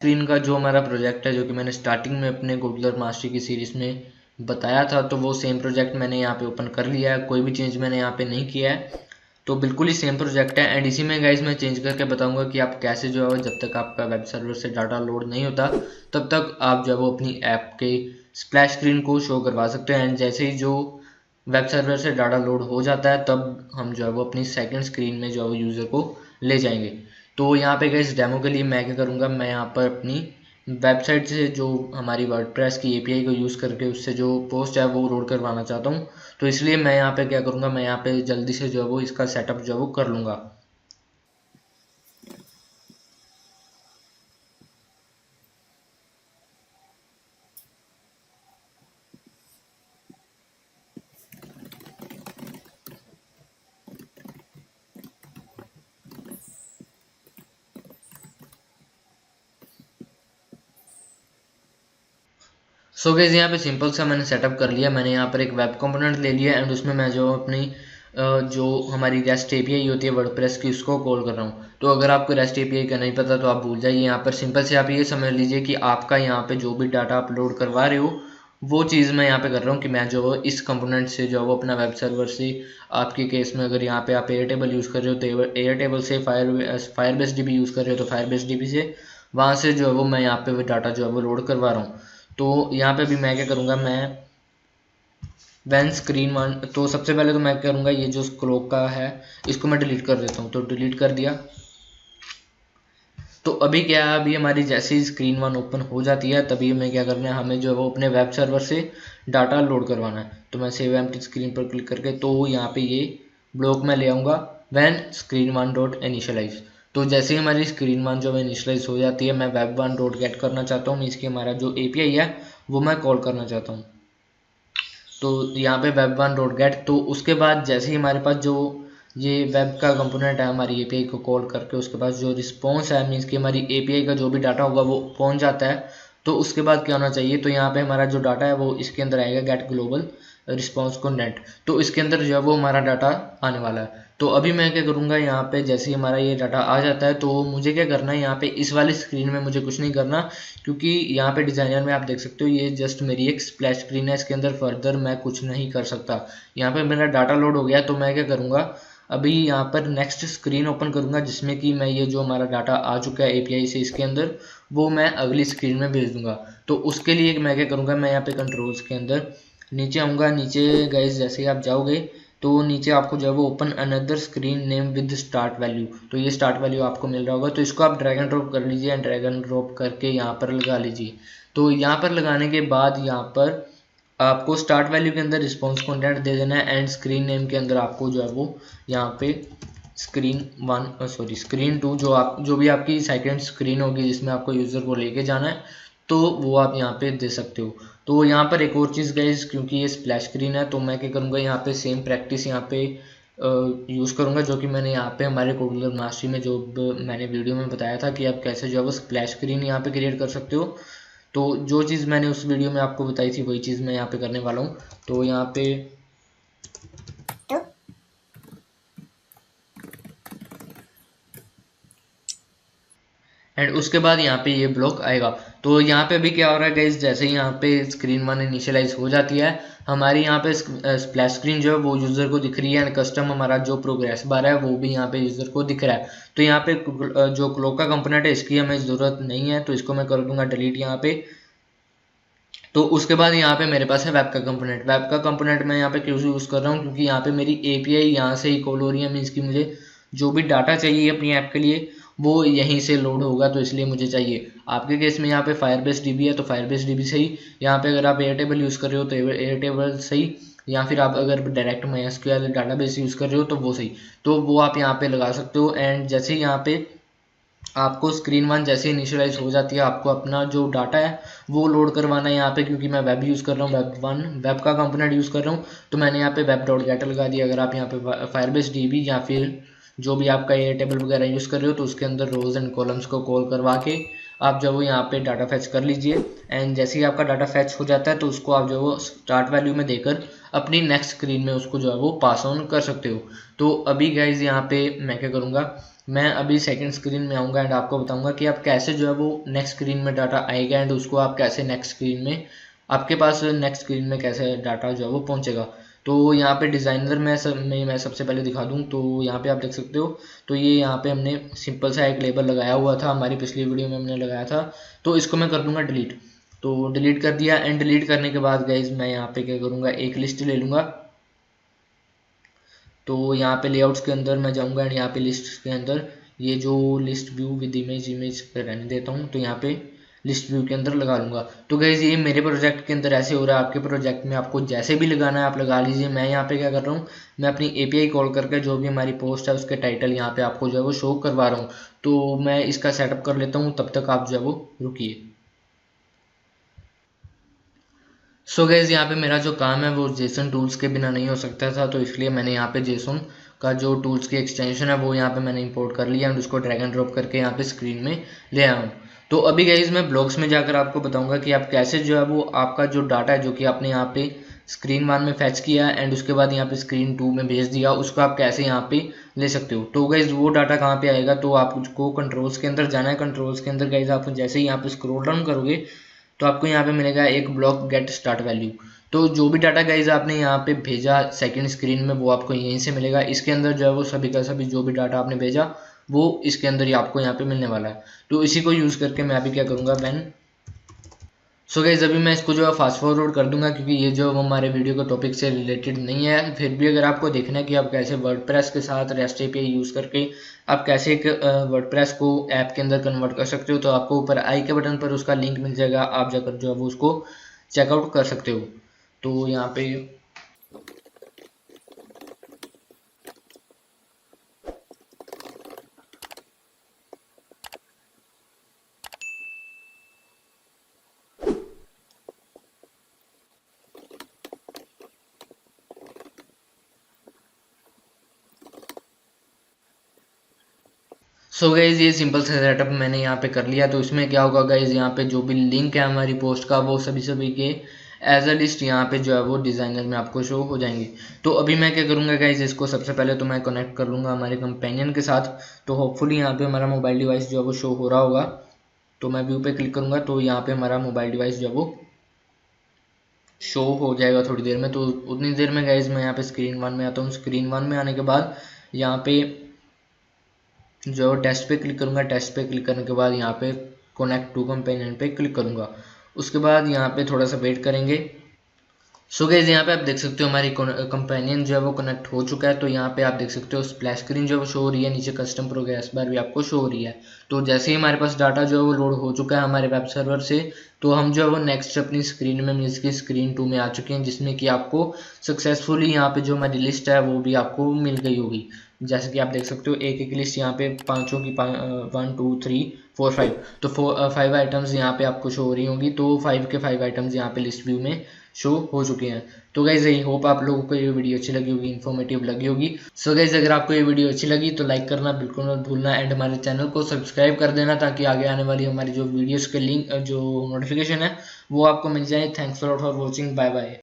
Screen का जो हमारा प्रोजेक्ट है, जो कि मैंने स्टार्टिंग में अपने गुडलर मास्टरी की सीरीज़ में बताया था, तो वो सेम प्रोजेक्ट मैंने यहाँ पे ओपन कर लिया है। कोई भी चेंज मैंने यहाँ पे नहीं किया है, तो बिल्कुल ही सेम प्रोजेक्ट है। एंड इसी में गाइज मैं चेंज करके बताऊंगा कि आप कैसे जो है, जब तक आपका वेब सर्वर से डाटा लोड नहीं होता तब तक आप जो है वो अपनी ऐप के स्प्लैश स्क्रीन को शो करवा सकते हैं। एंड जैसे ही जो वेब सर्वर से डाटा लोड हो जाता है तब हम जो है वो अपनी सेकंड स्क्रीन में जो है वो यूज़र को ले जाएंगे। तो यहाँ पे गाइस डेमो के लिए मैं क्या करूँगा, मैं यहाँ पर अपनी वेबसाइट से जो हमारी वर्डप्रेस की एपीआई को यूज़ करके उससे जो पोस्ट है वो लोड करवाना चाहता हूँ। तो इसलिए मैं यहाँ पे क्या करूँगा, मैं यहाँ पे जल्दी से जो है वो इसका सेटअप जो है वो कर लूँगा। सो गाइस यहाँ पे सिंपल सा मैंने सेटअप कर लिया। मैंने यहाँ पर एक वेब कंपोनेंट ले लिया एंड उसमें मैं जो अपनी जो हमारी रेस्ट एपीआई होती है वर्डप्रेस की, उसको कॉल कर रहा हूँ। तो अगर आपको रेस्ट एपीआई का नहीं पता तो आप भूल जाइए। यहाँ पर सिंपल से आप ये समझ लीजिए कि आपका यहाँ पे जो भी डाटा अपलोड करवा रहे हो वो चीज़ मैं यहाँ पे कर रहा हूँ कि मैं जो इस कंपोनेंट से जो वो अपना वेब सर्वर से, आपके केस में अगर यहाँ पे आप एयरटेबल यूज़ कर रहे हो तो एयरटेबल से, फायरबेस डीबी यूज़ कर रहे हो तो फायरबेस डीबी से, वहाँ से जो है वो मैं यहाँ पे वो डाटा जो है वो लोड करवा रहा हूँ। तो यहाँ पे भी मैं क्या करूँगा, मैं वैन स्क्रीन वन, तो सबसे पहले तो मैं करूँगा ये जो क्लॉक का है इसको मैं डिलीट कर देता हूँ। तो डिलीट कर दिया। तो अभी क्या है, अभी हमारी जैसे ही स्क्रीन वन ओपन हो जाती है तभी हमें क्या करना है, हमें जो है वो अपने वेब सर्वर से डाटा लोड करवाना है। तो मैं सेव एम्प्टी स्क्रीन पर क्लिक करके तो यहाँ पे ये ब्लॉक में ले आऊँगा, when screen one dot initialize. तो जैसे ही हमारी स्क्रीन वन जो है इनिशियलाइज हो जाती है, मैं वेब वन डॉट गेट करना चाहता हूँ, इसकी हमारा जो एपीआई है वो मैं कॉल करना चाहता हूँ। तो यहाँ पे वेब वन डॉट गेट, तो उसके बाद जैसे ही हमारे पास जो ये वेब का कंपोनेंट है हमारी एपीआई को कॉल करके, उसके बाद जो रिस्पॉन्स है मीन्स कि हमारी एपीआई का जो भी डाटा होगा वो पहुंच जाता है। तो उसके बाद क्या होना चाहिए, तो यहाँ पे हमारा जो डाटा है वो इसके अंदर आएगा, गेट ग्लोबल रिस्पॉन्स कंटेंट। तो इसके अंदर जो है वो हमारा डाटा आने वाला है। तो अभी मैं क्या करूँगा, यहाँ पे जैसे ही हमारा ये डाटा आ जाता है तो मुझे क्या करना है, यहाँ पे इस वाली स्क्रीन में मुझे कुछ नहीं करना, क्योंकि यहाँ पे डिज़ाइनर में आप देख सकते हो ये जस्ट मेरी एक स्प्लैश स्क्रीन है, इसके अंदर फर्दर मैं कुछ नहीं कर सकता। यहाँ पे मेरा डाटा लोड हो गया, तो मैं क्या करूँगा, अभी यहाँ पर नेक्स्ट स्क्रीन ओपन करूँगा जिसमें कि मैं ये जो हमारा डाटा आ चुका है एपीआई से इसके अंदर, वो मैं अगली स्क्रीन में भेज दूंगा। तो उसके लिए मैं क्या करूँगा, मैं यहाँ पे कंट्रोल्स के अंदर नीचे आऊँगा। नीचे गाइज जैसे ही आप जाओगे तो नीचे आपको जो है वो open another screen name with start value, तो ये स्टार्ट वैल्यू आपको मिल रहा होगा। तो इसको आप ड्रैग एंड ड्रॉप कर लीजिए एंड ड्रैग एंड ड्रॉप करके यहाँ पर लगा लीजिए। तो यहाँ पर लगाने के बाद यहाँ पर आपको स्टार्ट वैल्यू के अंदर रिस्पॉन्स कंटेंट दे देना है एंड स्क्रीन नेम के अंदर आपको जो है वो यहाँ पे स्क्रीन वन स्क्रीन टू, जो भी आपकी सेकंड स्क्रीन होगी जिसमें आपको यूज़र को लेके जाना है, तो वो आप यहाँ पे दे सकते हो। तो यहाँ पर एक और चीज़ गाइस, क्योंकि ये स्प्लैश स्क्रीन है तो मैं क्या करूँगा, यहाँ पे सेम प्रैक्टिस यहाँ पे यूज़ करूँगा जो कि मैंने यहाँ पे हमारे कोडलर मास्टरी में जो मैंने वीडियो में बताया था कि आप कैसे जो है वो स्प्लैश स्क्रीन यहाँ पे क्रिएट कर सकते हो। तो जो चीज़ मैंने उस वीडियो में आपको बताई थी वही चीज़ मैं यहाँ पे करने वाला हूँ। तो यहाँ पे एंड उसके बाद यहाँ पे ये ब्लॉक आएगा। तो यहाँ पे भी क्या हो रहा है गाइस, जैसे ही यहाँ पे स्क्रीन वन इनिशियलाइज हो जाती है, हमारी यहाँ पे स्प्लैश स्क्रीन जो है वो यूज़र को दिख रही है एंड कस्टम हमारा जो प्रोग्रेस बार है वो भी यहाँ पे यूज़र को दिख रहा है। तो यहाँ पे जो क्लॉक का कंपोनेंट है इसकी हमें ज़रूरत नहीं है, तो इसको मैं कर दूंगा डिलीट यहाँ पे। तो उसके बाद यहाँ पे मेरे पास है वेब का कंपोनेंट। वेब का कंपोनेंट मैं यहाँ पे क्यों यूज़ कर रहा हूँ, क्योंकि यहाँ पे मेरी एपीआई यहाँ से ही कॉल हो रही है, मीन्स कि मुझे जो भी डाटा चाहिए अपनी ऐप के लिए वो यहीं से लोड होगा, तो इसलिए मुझे चाहिए। आपके केस में यहाँ पे फायरबेस डीबी है तो फायरबेस डीबी सही, यहाँ पे अगर आप एयरटेबल यूज़ कर रहे हो तो एयरटेबल सही, या फिर आप अगर डायरेक्ट माइस्क्यूएल डाटाबेस यूज़ कर रहे हो तो वो सही, तो वो आप यहाँ पे लगा सकते हो। एंड जैसे ही यहाँ पे आपको स्क्रीन वन जैसे इनिशियलाइज हो जाती है, आपको अपना जो डाटा है वो लोड करवाना है यहाँ पे, क्योंकि मैं वेब यूज़ कर रहा हूँ, वेब का कंपोनेंट यूज़ कर रहा हूँ, तो मैंने यहाँ पे वेब डॉट गेट लगा दिया। अगर आप यहाँ पे फायरबेस डीबी या फिर जो भी आपका ये टेबल वगैरह यूज़ कर रहे हो तो उसके अंदर रोज एंड कॉलम्स को कॉल करवा के आप जो वो यहाँ पे डाटा फैच कर लीजिए। एंड जैसे ही आपका डाटा फैच हो जाता है तो उसको आप जो वो स्टार्ट वैल्यू में देकर अपनी नेक्स्ट स्क्रीन में उसको जो है वो पास ऑन कर सकते हो। तो अभी गाइज यहाँ पे मैं क्या करूँगा, मैं अभी सेकंड स्क्रीन में आऊँगा एंड आपको बताऊँगा कि आप कैसे जो है वो नेक्स्ट स्क्रीन में डाटा आएगा एंड उसको आप कैसे नेक्स्ट स्क्रीन में आपके पास नेक्स्ट स्क्रीन में कैसे डाटा जो है वो पहुँचेगा। तो यहाँ पे डिज़ाइनर मैं सबसे पहले दिखा दूँ तो यहाँ पे आप देख सकते हो। तो ये यहाँ पे हमने सिंपल सा एक लेबल लगाया हुआ था, हमारी पिछली वीडियो में हमने लगाया था। तो इसको मैं कर दूँगा डिलीट। तो डिलीट कर दिया एंड डिलीट करने के बाद गाइज मैं यहाँ पे क्या करूँगा, एक लिस्ट ले लूँगा। तो यहाँ पे लेआउट्स के अंदर मैं जाऊँगा एंड यहाँ पे लिस्ट के अंदर ये जो लिस्ट व्यू विद इमेज पे रहने देता हूँ। तो यहाँ पे लिस्ट व्यू के अंदर लगा लूँगा। तो गाइज ये मेरे प्रोजेक्ट के अंदर ऐसे हो रहा है, आपके प्रोजेक्ट में आपको जैसे भी लगाना है आप लगा लीजिए। मैं यहाँ पे क्या कर रहा हूँ, मैं अपनी API कॉल करके जो भी हमारी पोस्ट है उसके टाइटल यहाँ पे आपको जो है वो शो करवा रहा हूँ। तो मैं इसका सेटअप कर लेता हूँ, तब तक आप जो है वो रुकिए। सो गाइज यहाँ पे मेरा जो काम है वो जेसन टूल्स के बिना नहीं हो सकता था, तो इसलिए मैंने यहाँ पे जेसन का जो टूल्स की एक्सटेंशन है वो यहाँ पे मैंने इंपोर्ट कर लिया एंड उसको ड्रैग एंड ड्रॉप करके यहाँ पे स्क्रीन में ले आया हूँ। तो अभी गाइज मैं ब्लॉग्स में जाकर आपको बताऊंगा कि आप कैसे जो है वो आपका जो डाटा है जो कि आपने यहाँ पे स्क्रीन 1 में फैच किया एंड उसके बाद यहाँ पे स्क्रीन 2 में भेज दिया, उसको आप कैसे यहाँ पे ले सकते हो। तो गाइज वो डाटा कहाँ पे आएगा, तो आपको कंट्रोल्स के अंदर जाना है। कंट्रोल्स के अंदर गाइज आप जैसे ही यहाँ पे स्क्रॉल डाउन करोगे तो आपको यहाँ पे मिलेगा एक ब्लॉक गेट स्टार्ट वैल्यू। तो जो भी डाटा गाइज आपने यहाँ पे भेजा सेकंड स्क्रीन में वो आपको यहीं से मिलेगा। इसके अंदर जो है वो सभी का सभी जो भी डाटा आपने भेजा वो इसके अंदर ही आपको यहाँ पे मिलने वाला है। तो इसी को यूज़ करके मैं अभी क्या करूँगा वैन। सो गाइज अभी मैं इसको जो है फास्ट फॉरवर्ड कर दूंगा क्योंकि ये जो हमारे वीडियो के टॉपिक से रिलेटेड नहीं है। फिर भी अगर आपको देखना है कि आप कैसे वर्डप्रेस के साथ रेस्ट API यूज़ करके आप कैसे एक वर्डप्रेस को ऐप के अंदर कन्वर्ट कर सकते हो, तो आपको ऊपर आई के बटन पर उसका लिंक मिल जाएगा, आप जाकर जो है वो उसको चेकआउट कर सकते हो। तो यहाँ पे सो गाइज ये सिंपल सा सेटअप मैंने यहाँ पे कर लिया। तो इसमें क्या होगा गाइज, यहाँ पे जो भी लिंक है हमारी पोस्ट का वो सभी के एज अ लिस्ट यहाँ पे जो है वो डिज़ाइनर में आपको शो हो जाएंगे। तो अभी मैं क्या करूँगा गाइज, इसको सबसे पहले तो मैं कनेक्ट कर लूँगा हमारे कंपेनियन के साथ। तो होपफुली यहाँ पे हमारा मोबाइल डिवाइस जो है वो शो हो रहा होगा। तो मैं व्यू पे क्लिक करूँगा तो यहाँ पे हमारा मोबाइल डिवाइस जो है वो शो हो जाएगा थोड़ी देर में। तो उतनी देर में गाइज मैं यहाँ पे स्क्रीन 1 में आता हूँ। स्क्रीन 1 में आने के बाद यहाँ पे जो टेस्ट पे क्लिक करूँगा, टेस्ट पे क्लिक करने के बाद यहाँ पे कनेक्ट टू कंपेनियन पे क्लिक करूँगा। उसके बाद यहाँ पे थोड़ा सा वेट करेंगे। सो गाइस यहाँ पे आप देख सकते हो हमारी कंपेनियन जो है वो कनेक्ट हो चुका है। तो यहाँ पे आप देख सकते हो स्प्लैश स्क्रीन जो है वो शो हो रही है, नीचे कस्टम प्रोग्रेस बार भी आपको शो हो रही है। तो जैसे ही हमारे पास डाटा जो है वो लोड हो चुका है हमारे वेब सर्वर से, तो हम जो है वो नेक्स्ट अपनी स्क्रीन में मीन्स की स्क्रीन 2 में आ चुके हैं, जिसमें कि आपको सक्सेसफुली यहाँ पे जो हमारी लिस्ट है वो भी आपको मिल गई होगी। जैसे कि आप देख सकते हो एक एक लिस्ट यहाँ पे पाँचों की 1 2 3 4 5, तो 5 आइटम्स यहाँ पे आपको शो हो रही होंगी। तो 5 के 5 आइटम्स यहाँ पे लिस्ट व्यू में शो हो चुके हैं। तो गाइज आई होप आप लोगों को ये वीडियो अच्छी लगी होगी, इन्फॉर्मेटिव लगी होगी। सो गाइज अगर आपको ये वीडियो अच्छी लगी तो लाइक करना बिल्कुल मत भूलना एंड हमारे चैनल को सब्सक्राइब कर देना ताकि आगे आने वाली हमारी जो वीडियोस के लिंक जो नोटिफिकेशन है वो आपको मिल जाए। Thanks for watching, bye bye.